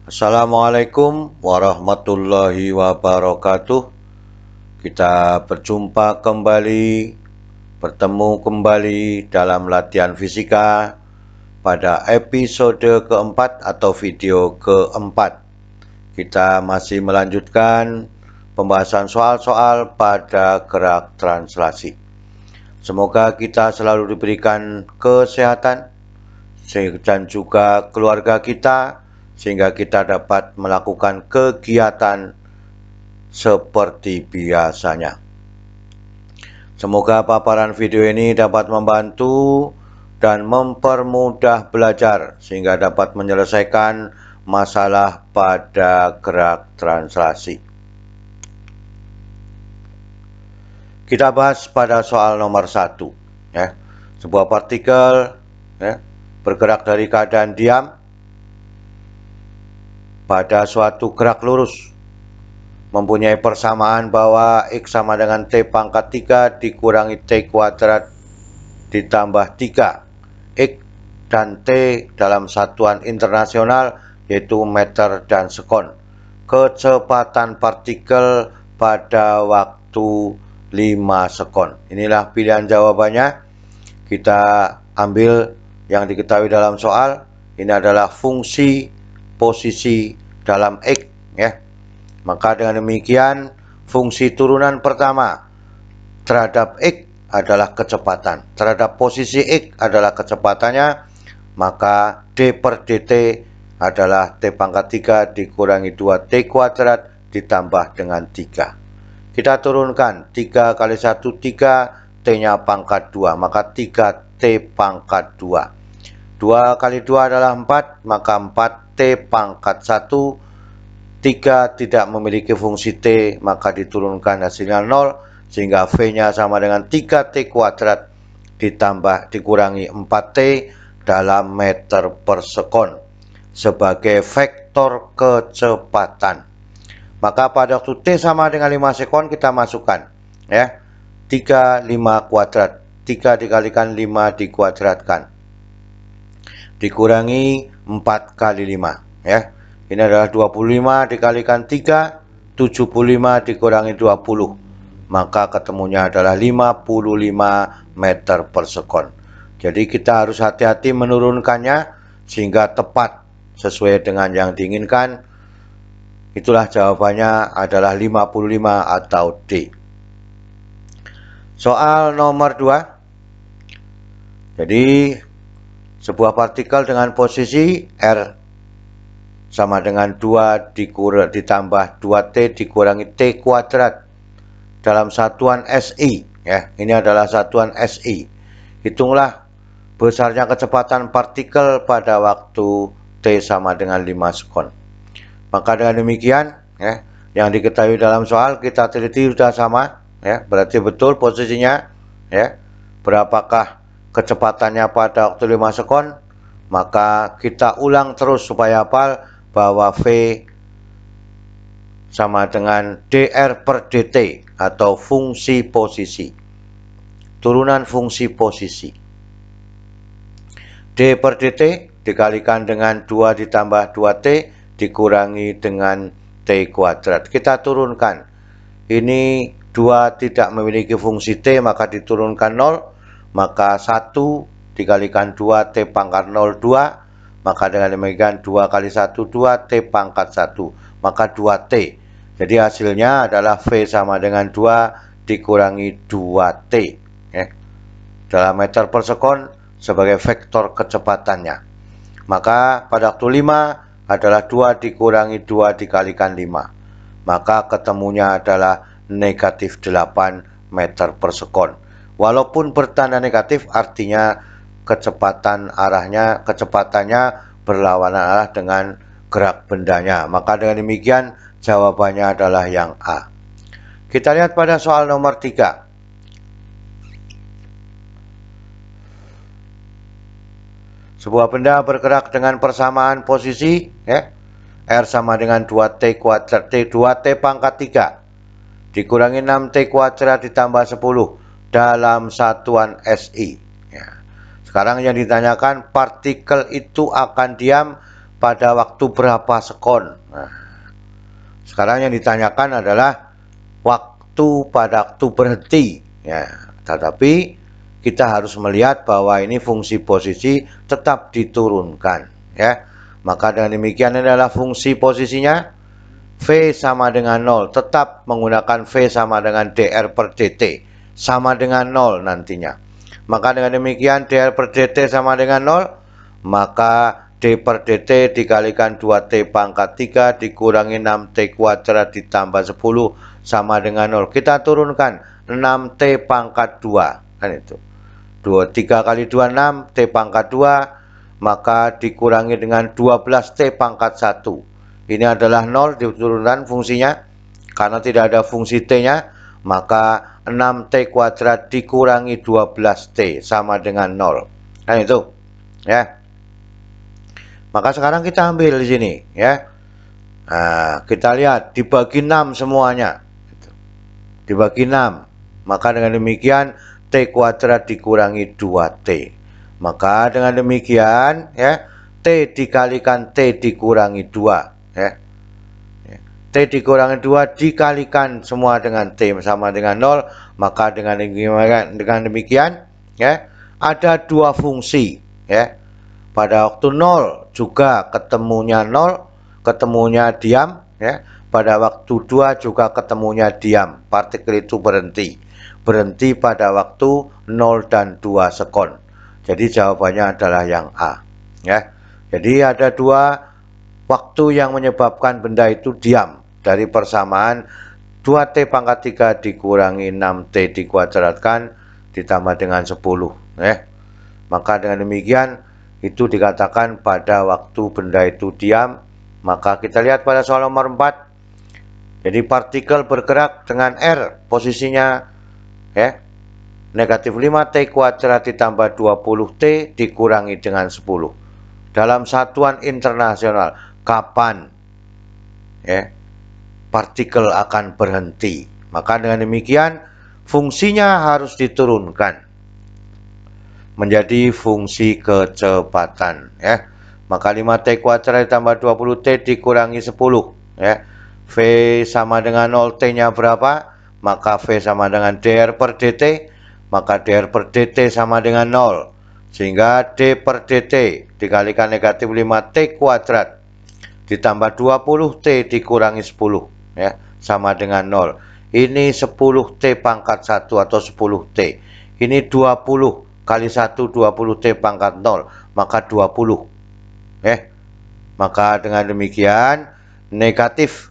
Assalamualaikum warahmatullahi wabarakatuh. Kita bertemu kembali dalam latihan fisika pada episode keempat atau video keempat. Kita masih melanjutkan pembahasan soal-soal pada gerak translasi. Semoga kita selalu diberikan kesehatan dan juga keluarga kita, sehingga kita dapat melakukan kegiatan seperti biasanya. Semoga paparan video ini dapat membantu dan mempermudah belajar sehingga dapat menyelesaikan masalah pada gerak translasi. Kita bahas pada soal nomor 1. Sebuah partikel bergerak dari keadaan diam pada suatu gerak lurus, mempunyai persamaan bahwa X sama dengan T pangkat 3 dikurangi T kuadrat ditambah 3. X dan T dalam satuan internasional yaitu meter dan sekon. Kecepatan partikel pada waktu 5 sekon. Inilah pilihan jawabannya. Kita ambil yang diketahui dalam soal. Ini adalah fungsi posisi dalam X, Maka dengan demikian fungsi turunan pertama terhadap X adalah kecepatan, terhadap posisi X adalah kecepatannya, maka D per dt adalah T pangkat 3 dikurangi 2T kuadrat ditambah dengan 3. Kita turunkan 3 kali 1 3, T-nya pangkat 2, maka 3T pangkat 2. 2 kali 2 adalah 4, maka 4T pangkat 1. 3 tidak memiliki fungsi T, maka diturunkan hasilnya 0, sehingga V-nya sama dengan 3T kuadrat dikurangi 4T dalam meter per sekon sebagai vektor kecepatan. Maka pada waktu T sama dengan 5 sekon kita masukkan 3 5 kuadrat, 3 dikalikan 5 dikuadratkan dikurangi 4 kali 5 Ini adalah 25 dikalikan 3, 75 dikurangi 20. Maka ketemunya adalah 55 meter per sekon. Jadi kita harus hati-hati menurunkannya sehingga tepat sesuai dengan yang diinginkan. Itulah jawabannya adalah 55 atau D. Soal nomor 2. Jadi sebuah partikel dengan posisi R sama dengan 2 ditambah 2T dikurangi T kuadrat dalam satuan SI. Ini adalah satuan SI. Hitunglah besarnya kecepatan partikel pada waktu T sama dengan 5 sekon. Maka dengan demikian yang diketahui dalam soal kita teliti sudah sama, berarti betul posisinya, berapakah kecepatannya pada waktu 5 sekon. Maka kita ulang terus supaya hafal bahwa V sama dengan dr per dt atau fungsi posisi, turunan fungsi posisi. D per dt dikalikan dengan 2 ditambah 2T dikurangi dengan T kuadrat. Kita turunkan. Ini 2 tidak memiliki fungsi T, maka diturunkan 0. Maka 1 dikalikan 2 T pangkat 0 2. Maka dengan demikian 2 kali 1 2 T pangkat 1. Maka 2T. Jadi hasilnya adalah V sama dengan 2 dikurangi 2T. Dalam meter per sekon sebagai vektor kecepatannya. Maka pada waktu 5 adalah 2 dikurangi 2 dikalikan 5. Maka ketemunya adalah negatif 8 meter per sekon. Walaupun bertanda negatif artinya kecepatannya berlawanan arah dengan gerak bendanya. Maka dengan demikian jawabannya adalah yang A. Kita lihat pada soal nomor 3. Sebuah benda bergerak dengan persamaan posisi R sama dengan 2T kuadrat 2T pangkat 3 dikurangi 6T kuadrat ditambah 10 dalam satuan SI. Sekarang yang ditanyakan partikel itu akan diam pada waktu berapa sekon. Nah, sekarang yang ditanyakan adalah waktu pada waktu berhenti. Ya, tetapi kita harus melihat bahwa ini fungsi posisi tetap diturunkan. Ya, maka dengan demikian adalah fungsi posisinya V sama dengan 0. Tetap menggunakan V sama dengan dr per dt. Sama dengan 0 nantinya. Maka dengan demikian dr per dt sama dengan 0. Maka d per dt dikalikan 2t pangkat 3 dikurangi 6t kuadrat ditambah 10 sama dengan 0. Kita turunkan 6t pangkat 2. Kan itu. 3 kali 2 6, t pangkat 2. Maka dikurangi dengan 12t pangkat 1. Ini adalah 0 diturunkan fungsinya. Karena tidak ada fungsi t-nya. Maka 6t kuadrat dikurangi 12t sama dengan 0. Kan itu. Ya. Maka sekarang kita ambil di sini, ya. Nah, kita lihat dibagi 6 semuanya. Dibagi 6. Maka dengan demikian t kuadrat dikurangi 2t. Maka dengan demikian, ya, t dikalikan t dikurangi 2, ya. T dikurangi 2 dikalikan semua dengan t sama dengan 0. Maka dengan demikian, ya, ada dua fungsi, ya. Pada waktu 0 juga ketemunya 0, ketemunya diam, ya. Pada waktu 2 juga ketemunya diam. Partikel itu berhenti. Berhenti pada waktu 0 dan 2 sekon. Jadi jawabannya adalah yang A, ya. Jadi ada dua waktu yang menyebabkan benda itu diam. Dari persamaan 2t pangkat 3 dikurangi 6t dikuadratkan ditambah dengan 10, ya. Maka dengan demikian itu dikatakan pada waktu benda itu diam. Maka kita lihat pada soal nomor 4. Jadi partikel bergerak dengan R posisinya, ya, negatif 5t kuadrat ditambah 20t dikurangi dengan 10. Dalam satuan internasional, kapan, ya, partikel akan berhenti? Maka dengan demikian fungsinya harus diturunkan menjadi fungsi kecepatan, ya. Maka 5t kuadrat ditambah 20t dikurangi 10, ya. V sama dengan 0, t-nya berapa? Maka V sama dengan dr per dt. Maka dr per dt sama dengan 0. Sehingga d per dt dikalikan negatif 5t kuadrat ditambah 20t dikurangi 10, ya, sama dengan 0. Ini 10t pangkat 1 atau 10t. Ini 20 kali 1 20t pangkat 0, maka 20, maka dengan demikian negatif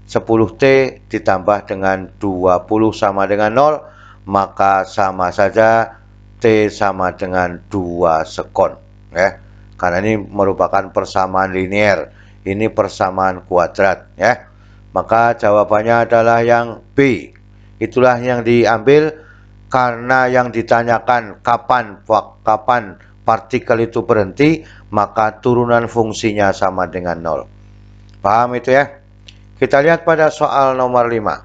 10t ditambah dengan 20 sama dengan 0, maka sama saja t sama dengan 2 sekon, ya. Karena ini merupakan persamaan linear, ini persamaan kuadrat, ya. Maka jawabannya adalah yang B. Itulah yang diambil. Karena yang ditanyakan kapan partikel itu berhenti, maka turunan fungsinya sama dengan 0. Paham itu, ya? Kita lihat pada soal nomor 5.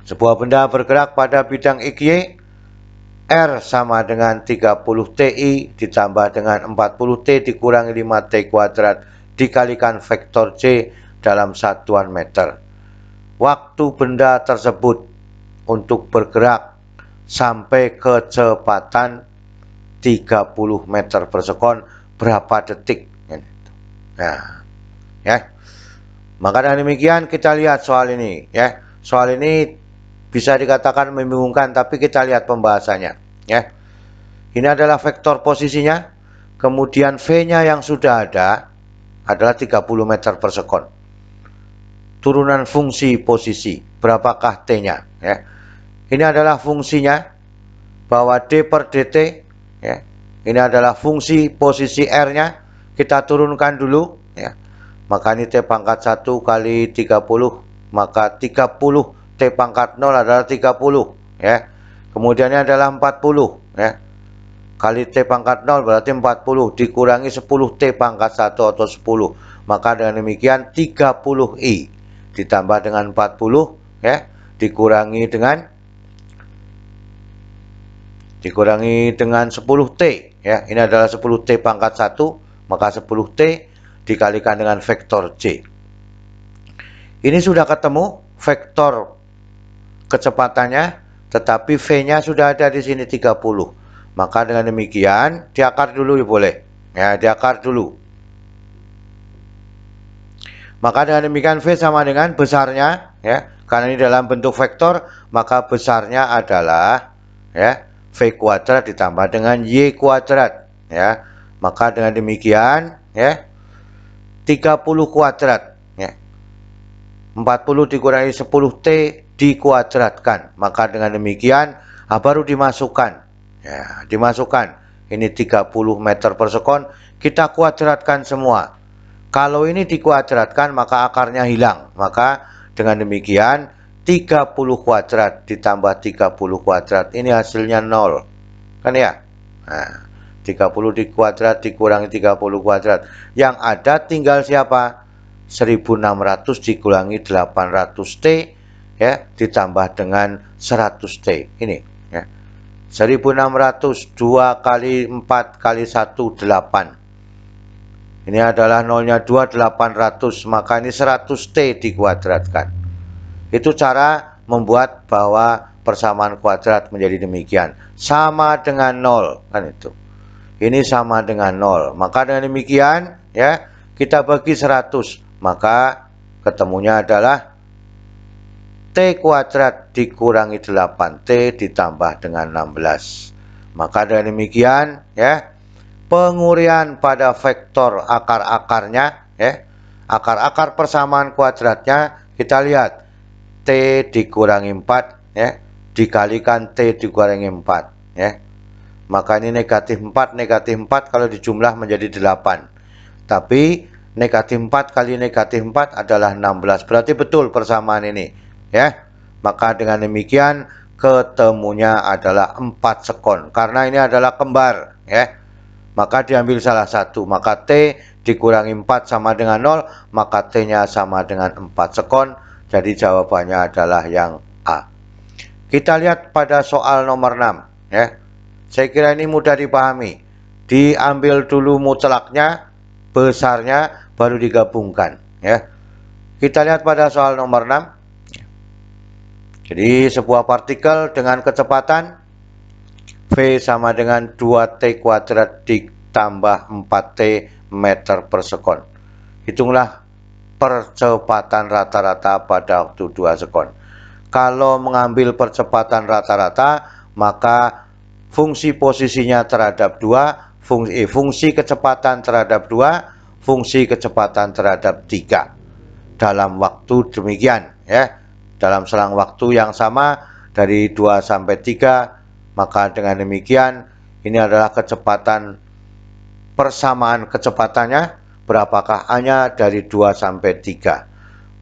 Sebuah benda bergerak pada bidang XY, R sama dengan 30 Ti ditambah dengan 40 T dikurangi 5 T kuadrat dikalikan vektor J dalam satuan meter. Waktu benda tersebut untuk bergerak sampai kecepatan 30 meter per sekon berapa detik? Nah, ya. Maka dengan demikian kita lihat soal ini, ya. Soal ini bisa dikatakan membingungkan, tapi kita lihat pembahasannya, ya. Ini adalah vektor posisinya, kemudian V-nya yang sudah ada adalah 30 meter per sekon. Turunan fungsi posisi, berapakah T-nya, ya. Ini adalah fungsinya bahwa D per dt, ya. Ini adalah fungsi posisi R-nya, kita turunkan dulu, ya. Maka ini T pangkat 1 kali 30, maka 30 T pangkat 0 adalah 30, ya. Kemudian ini adalah 40, ya. Kali T pangkat 0 berarti 40 dikurangi 10 T pangkat 1 atau 10. Maka dengan demikian 30I ditambah dengan 40, ya, dikurangi dengan 10T, ya. Ini adalah 10T pangkat 1, maka 10T dikalikan dengan vektor J. Ini sudah ketemu vektor kecepatannya, tetapi V-nya sudah ada di sini 30. Maka dengan demikian diakar dulu ya boleh. Ya, diakar dulu. Maka dengan demikian V sama dengan besarnya, ya. Karena ini dalam bentuk vektor, maka besarnya adalah ya V kuadrat ditambah dengan Y kuadrat, ya. Maka dengan demikian ya 30 kuadrat, ya. 40 dikurangi 10T dikuadratkan. Maka dengan demikian baru dimasukkan. Ya, dimasukkan. Ini 30 meter per sekon, kita kuadratkan semua. Kalau ini dikuadratkan maka akarnya hilang. Maka dengan demikian 30 kuadrat ditambah 30 kuadrat ini hasilnya 0. Kan ya? Nah, 30 dikuadrat dikurangi 30 kuadrat. Yang ada tinggal siapa? 1600 dikurangi 800T ya ditambah dengan 100T. Ini ya. 1600 2 kali 4 kali 1 8. Ini adalah nolnya 2, 800, maka ini 100T dikuadratkan. Itu cara membuat bahwa persamaan kuadrat menjadi demikian. Sama dengan 0, kan itu. Ini sama dengan 0. Maka dengan demikian, ya, kita bagi 100. Maka ketemunya adalah T kuadrat dikurangi 8T ditambah dengan 16. Maka dengan demikian, ya, pengurian pada vektor akar-akarnya, ya, akar-akar persamaan kuadratnya, kita lihat T dikurangi 4, ya, dikalikan T dikurangi 4, ya. Maka ini negatif 4 kalau dijumlah menjadi 8. Tapi negatif 4 kali negatif 4 adalah 16. Berarti betul persamaan ini, ya. Maka dengan demikian ketemunya adalah 4 sekon. Karena ini adalah kembar, ya. Maka diambil salah satu, maka T dikurangi 4 sama dengan 0, maka T-nya sama dengan 4 sekon. Jadi jawabannya adalah yang A. Kita lihat pada soal nomor 6, ya. Saya kira ini mudah dipahami. Diambil dulu mutlaknya, besarnya, baru digabungkan, ya. Kita lihat pada soal nomor 6. Jadi sebuah partikel dengan kecepatan V sama dengan 2T kuadrat ditambah 4T meter per sekon. Hitunglah percepatan rata-rata pada waktu 2 sekon. Kalau mengambil percepatan rata-rata, maka fungsi posisinya terhadap 2, fungsi kecepatan terhadap 2, fungsi kecepatan terhadap 3. Dalam waktu demikian, ya. Dalam selang waktu yang sama dari 2 sampai 3. Maka dengan demikian ini adalah kecepatan, persamaan kecepatannya berapakah hanya dari 2 sampai 3.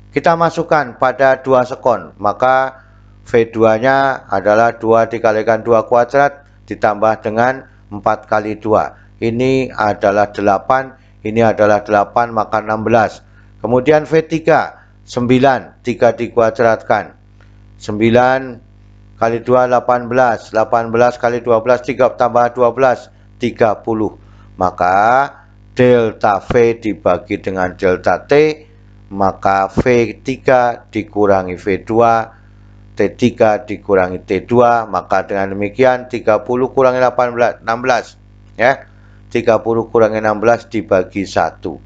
Kita masukkan pada 2 sekon, maka V2-nya adalah 2 dikalikan 2 kuadrat ditambah dengan 4 kali 2. Ini adalah 8, ini adalah 8, maka 16. Kemudian V3, 9, 3 dikuadratkan. 9 kali 2, 18. 18 kali 12, 3 tambah 12, 30. Maka delta V dibagi dengan delta T, maka V3 dikurangi V2, T3 dikurangi T2, maka dengan demikian 30 kurangi 18, 16, ya. 30 kurangi 16 dibagi 1.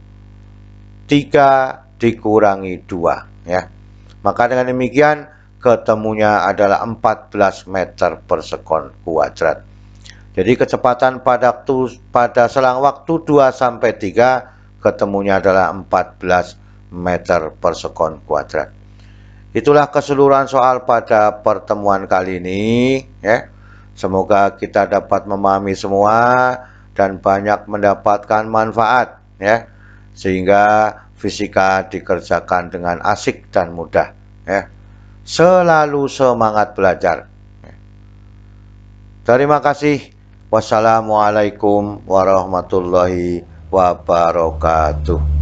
3 dikurangi 2, ya. Maka dengan demikian ketemunya adalah 14 meter per sekon kuadrat. Jadi kecepatan pada selang waktu 2 sampai 3 ketemunya adalah 14 meter per sekon kuadrat. Itulah keseluruhan soal pada pertemuan kali ini, ya. Semoga kita dapat memahami semua dan banyak mendapatkan manfaat, ya. Sehingga fisika dikerjakan dengan asik dan mudah, ya. Selalu semangat belajar. Terima kasih. Wassalamualaikum warahmatullahi wabarakatuh.